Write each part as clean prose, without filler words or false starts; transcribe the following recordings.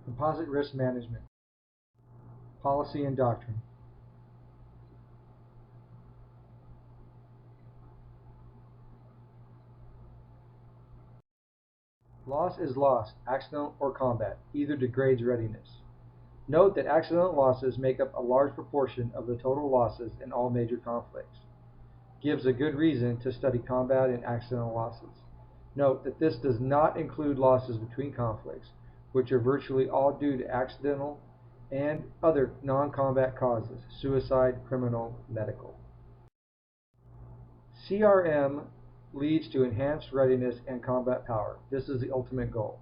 Composite risk management, policy and doctrine. Loss is loss, accidental or combat. Either degrades readiness. Note that accidental losses make up a large proportion of the total losses in all major conflicts. Gives a good reason to study combat and accidental losses. Note that this does not include losses between conflicts, which are virtually all due to accidental and other non-combat causes, suicide, criminal, medical. CRM leads to enhanced readiness and combat power. This is the ultimate goal.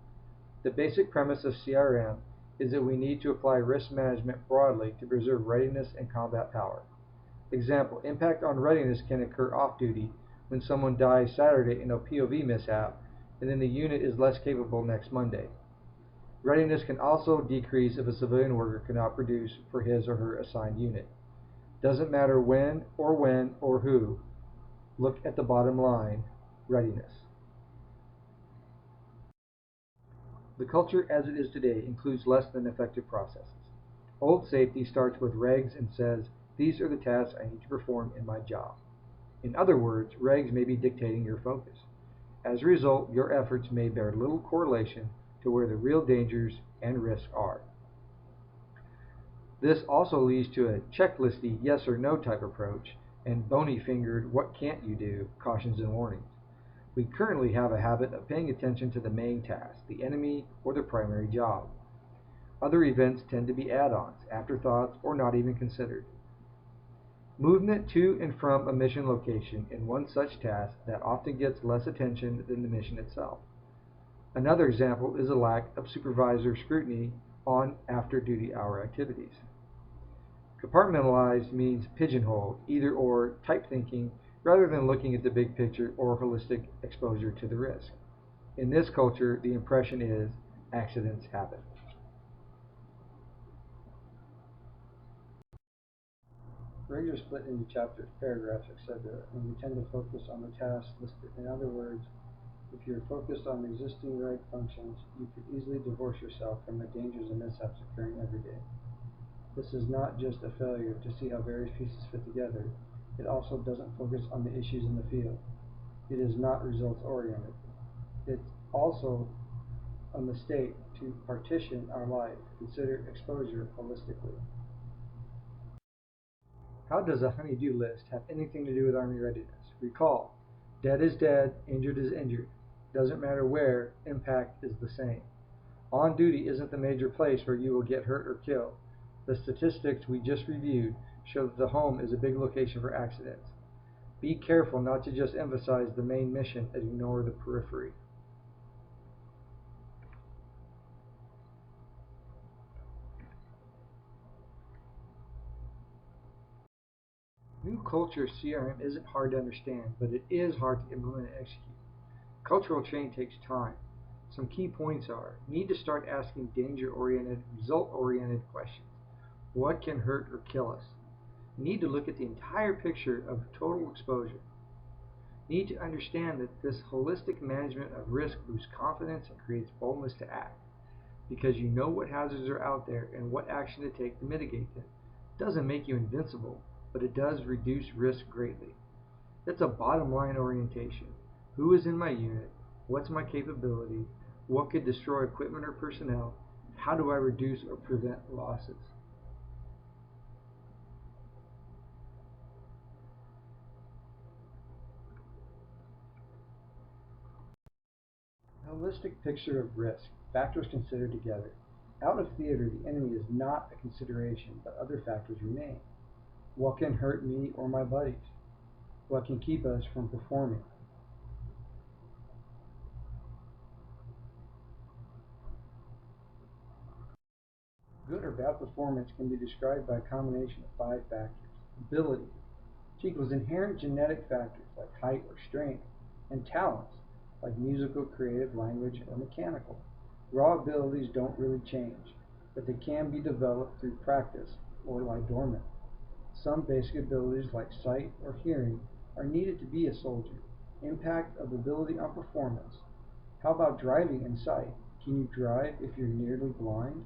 The basic premise of CRM is that we need to apply risk management broadly to preserve readiness and combat power. Example, impact on readiness can occur off-duty when someone dies Saturday in a POV mishap, and then the unit is less capable next Monday. Readiness can also decrease if a civilian worker cannot produce for his or her assigned unit. Doesn't matter when or who. Look at the bottom line, readiness. The culture as it is today includes less than effective processes. Old safety starts with regs and says, these are the tasks I need to perform in my job. In other words, regs may be dictating your focus. As a result, your efforts may bear little correlation to where the real dangers and risks are. This also leads to a checklisty yes or no type approach and bony-fingered what can't you do cautions and warnings. We currently have a habit of paying attention to the main task, the enemy, or the primary job. Other events tend to be add-ons, afterthoughts, or not even considered. Movement to and from a mission location in one such task that often gets less attention than the mission itself. Another example is a lack of supervisor scrutiny on after-duty hour activities. Compartmentalized means pigeonholed, either or type thinking, rather than looking at the big picture or holistic exposure to the risk. In this culture, the impression is accidents happen. Regs are split into chapters, paragraphs, etc., and we tend to focus on the tasks listed. In other words, if you're focused on existing reg functions, you could easily divorce yourself from the dangers and mishaps occurring every day. This is not just a failure to see how various pieces fit together, it also doesn't focus on the issues in the field. It is not results-oriented. It's also a mistake to partition our life, consider exposure holistically. How does a honey-do list have anything to do with Army readiness? Recall, dead is dead, injured is injured. Doesn't matter where, impact is the same. On duty isn't the major place where you will get hurt or killed. The statistics we just reviewed show that the home is a big location for accidents. Be careful not to just emphasize the main mission and ignore the periphery. New culture CRM isn't hard to understand, but it is hard to implement and execute. Cultural change takes time. Some key points are, need to start asking danger-oriented, result-oriented questions. What can hurt or kill us? Need to look at the entire picture of total exposure. Need to understand that this holistic management of risk boosts confidence and creates boldness to act, because you know what hazards are out there and what action to take to mitigate them. It doesn't make you invincible, but it does reduce risk greatly. That's a bottom line orientation. Who is in my unit? What's my capability? What could destroy equipment or personnel? How do I reduce or prevent losses? Holistic picture of risk, factors considered together. Out of theater, the enemy is not a consideration, but other factors remain. What can hurt me or my buddies? What can keep us from performing? Good or bad performance can be described by a combination of 5 factors. Ability, which equals inherent genetic factors like height or strength, and talents, like musical, creative, language, or mechanical. Raw abilities don't really change, but they can be developed through practice or lie dormant. Some basic abilities like sight or hearing are needed to be a soldier. Impact of ability on performance. How about driving and sight? Can you drive if you're nearly blind?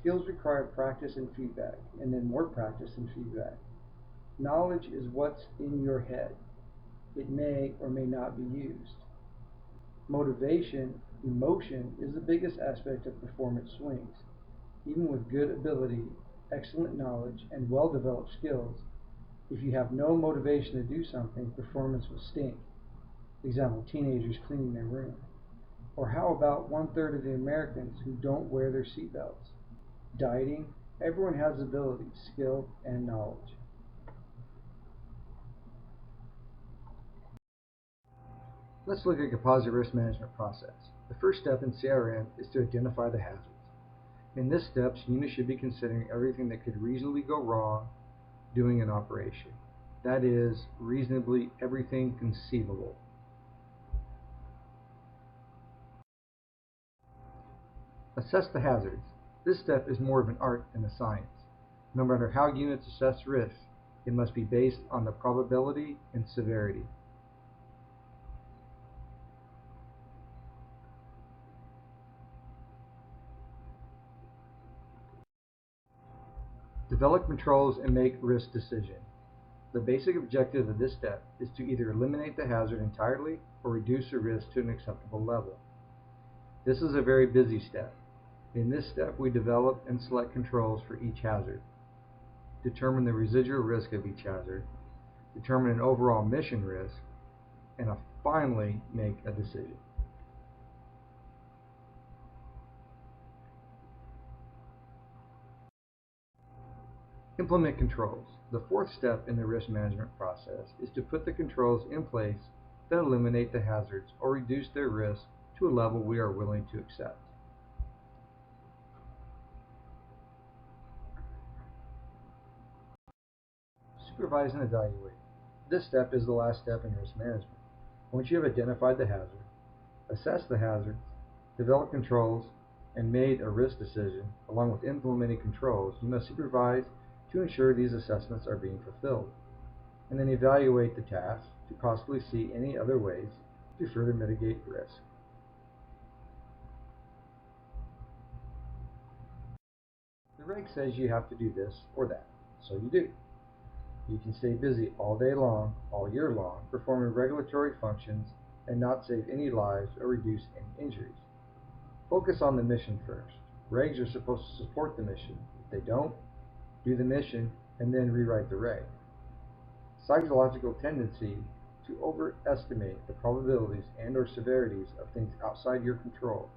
Skills require practice and feedback, and then more practice and feedback. Knowledge is what's in your head. It may or may not be used. Motivation, emotion, is the biggest aspect of performance swings. Even with good ability, excellent knowledge, and well-developed skills, if you have no motivation to do something, performance will stink. Example, teenagers cleaning their room. Or how about 1/3 of the Americans who don't wear their seatbelts? Dieting, everyone has ability, skill, and knowledge. Let's look at composite risk management process. The first step in CRM is to identify the hazards. In this step, units should be considering everything that could reasonably go wrong doing an operation. That is, reasonably everything conceivable. Assess the hazards. This step is more of an art than a science. No matter how units assess risk, it must be based on the probability and severity. Develop controls and make risk decisions. The basic objective of this step is to either eliminate the hazard entirely or reduce the risk to an acceptable level. This is a very busy step. In this step, we develop and select controls for each hazard, determine the residual risk of each hazard, determine an overall mission risk, and finally make a decision. Implement controls. The fourth step in the risk management process is to put the controls in place that eliminate the hazards or reduce their risk to a level we are willing to accept. Supervise and evaluate. This step is the last step in risk management. Once you have identified the hazard, assessed the hazards, developed controls, and made a risk decision, along with implementing controls, you must supervise to ensure these assessments are being fulfilled, and then evaluate the task to possibly see any other ways to further mitigate risk. The reg says you have to do this or that, so you do. You can stay busy all day long, all year long, performing regulatory functions and not save any lives or reduce any injuries. Focus on the mission first. Regs are supposed to support the mission. If they don't, do the mission and then rewrite the reg. Psychological tendency to overestimate the probabilities and or severities of things outside your control.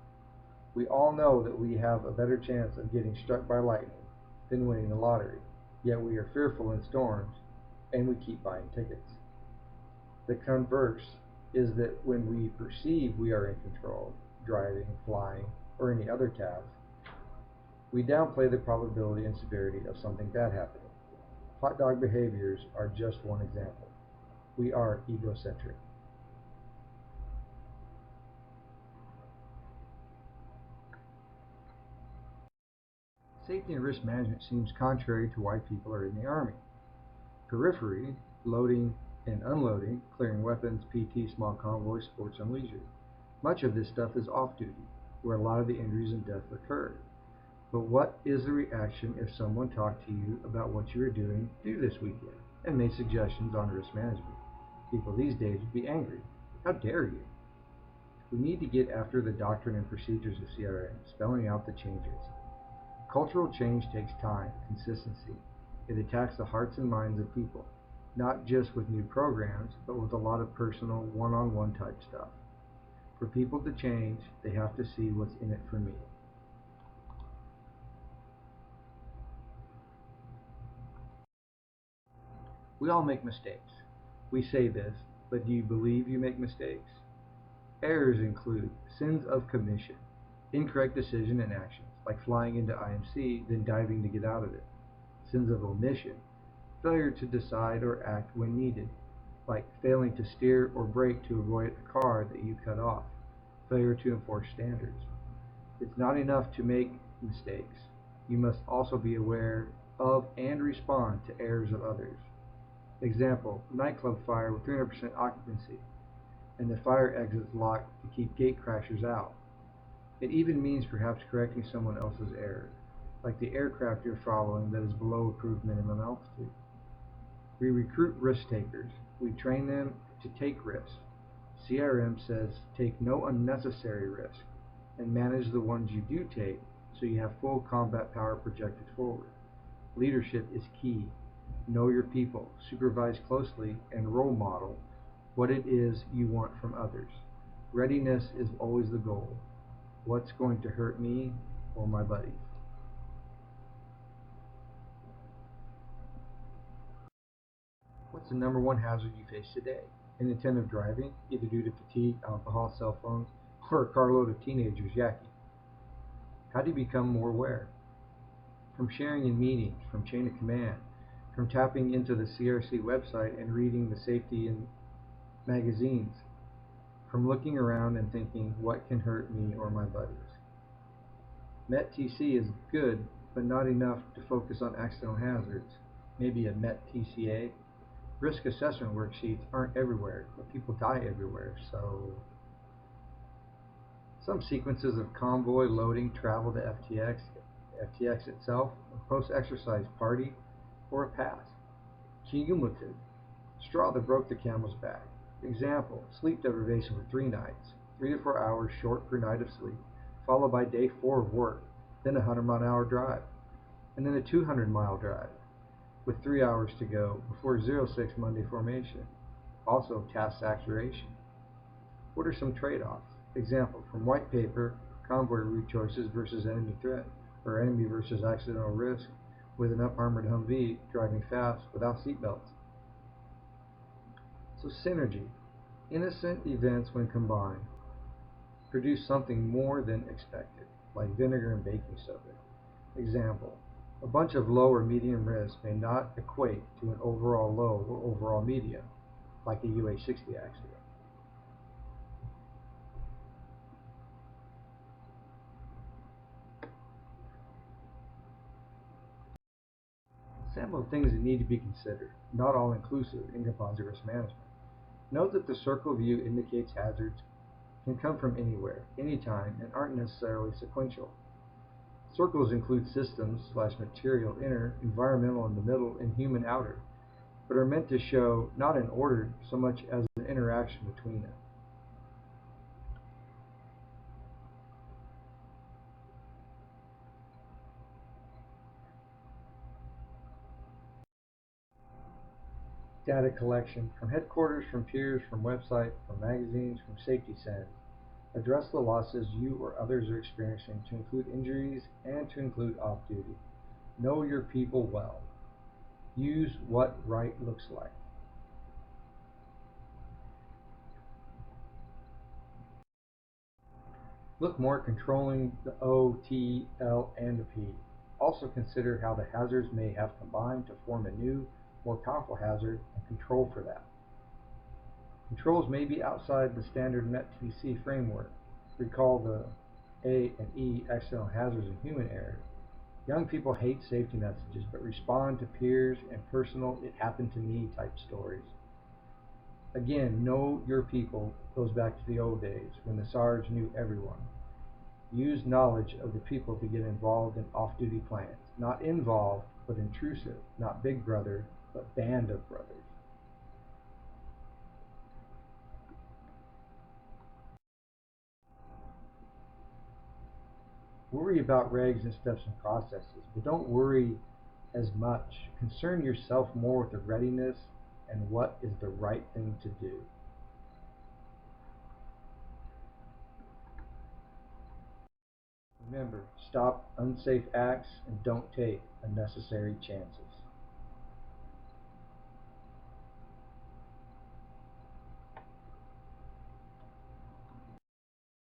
We all know that we have a better chance of getting struck by lightning than winning the lottery, yet we are fearful in storms and we keep buying tickets. The converse is that when we perceive we are in control, driving, flying, or any other task, we downplay the probability and severity of something bad happening. Hot dog behaviors are just one example. We are egocentric. Safety and risk management seems contrary to why people are in the Army. Periphery, loading and unloading, clearing weapons, PT, small convoys, sports and leisure. Much of this stuff is off-duty, where a lot of the injuries and death occurred. But what is the reaction if someone talked to you about what you were doing this weekend and made suggestions on risk management? People these days would be angry. How dare you? We need to get after the doctrine and procedures of CRM, spelling out the changes. Cultural change takes time, consistency. It attacks the hearts and minds of people, not just with new programs, but with a lot of personal, one-on-one type stuff. For people to change, they have to see what's in it for me. We all make mistakes. We say this, but do you believe you make mistakes? Errors include sins of commission, incorrect decision and actions, like flying into IMC, then diving to get out of it. Sins of omission, failure to decide or act when needed, like failing to steer or brake to avoid a car that you cut off. Failure to enforce standards. It's not enough to make mistakes. You must also be aware of and respond to errors of others. Example, nightclub fire with 300% occupancy, and the fire exits locked to keep gate crashers out. It even means perhaps correcting someone else's error. like the aircraft you're following that is below approved minimum altitude. We recruit risk takers. We train them to take risks. CRM says take no unnecessary risk and manage the ones you do take so you have full combat power projected forward. Leadership is key. Know your people, supervise closely, and role model what it is you want from others. Readiness is always the goal. What's going to hurt me or my buddies? What's the number one hazard you face today? Inattentive driving, either due to fatigue, alcohol, cell phones, or a carload of teenagers yakking. How do you become more aware? From sharing in meetings, from chain of command, from tapping into the CRC website and reading the safety in magazines, from looking around and thinking, what can hurt me or my buddies? MET-TC is good, but not enough to focus on accidental hazards. Maybe a MET-TCA. Risk assessment worksheets aren't everywhere, but people die everywhere, so some sequences of convoy, loading, travel to FTX itself, a post-exercise party, or a pass. Cumulative. Straw that broke the camel's back. Example, sleep deprivation for 3 nights, 3 to 4 hours short per night of sleep, followed by day 4 of work, then a 100-mile-an-hour drive, and then a 200-mile drive, with 3 hours to go before 06 Monday formation. Also, task saturation. What are some trade-offs? Example, from white paper, convoy route choices versus enemy threat, or enemy versus accidental risk, with an up-armored Humvee driving fast without seatbelts. So synergy. Innocent events when combined produce something more than expected, like vinegar and baking soda. Example, a bunch of low or medium risk may not equate to an overall low or overall medium, like a UH-60 accident. Sample of things that need to be considered, not all inclusive in composite risk management. Note that the circle view indicates hazards can come from anywhere, anytime, and aren't necessarily sequential. Circles include systems/material inner, environmental in the middle, and human outer, but are meant to show not an order so much as an interaction between them. Data collection from headquarters, from peers, from websites, from magazines, from safety centers. Address the losses you or others are experiencing to include injuries and to include off-duty. Know your people well. Use what right looks like. Look more at controlling the O, T, L, and the P. Also consider how the hazards may have combined to form a new, more powerful hazard and control for that. Controls may be outside the standard MET-TC framework. Recall the A and E accidental hazards and human error. Young people hate safety messages, but respond to peers and personal "it happened to me" type stories. Again, know your people goes back to the old days when the Sarge knew everyone. Use knowledge of the people to get involved in off-duty plans. Not involved, but intrusive. Not big brother, but band of brothers. Worry about regs and steps and processes, but don't worry as much. Concern yourself more with the readiness and what is the right thing to do. Remember, stop unsafe acts and don't take unnecessary chances.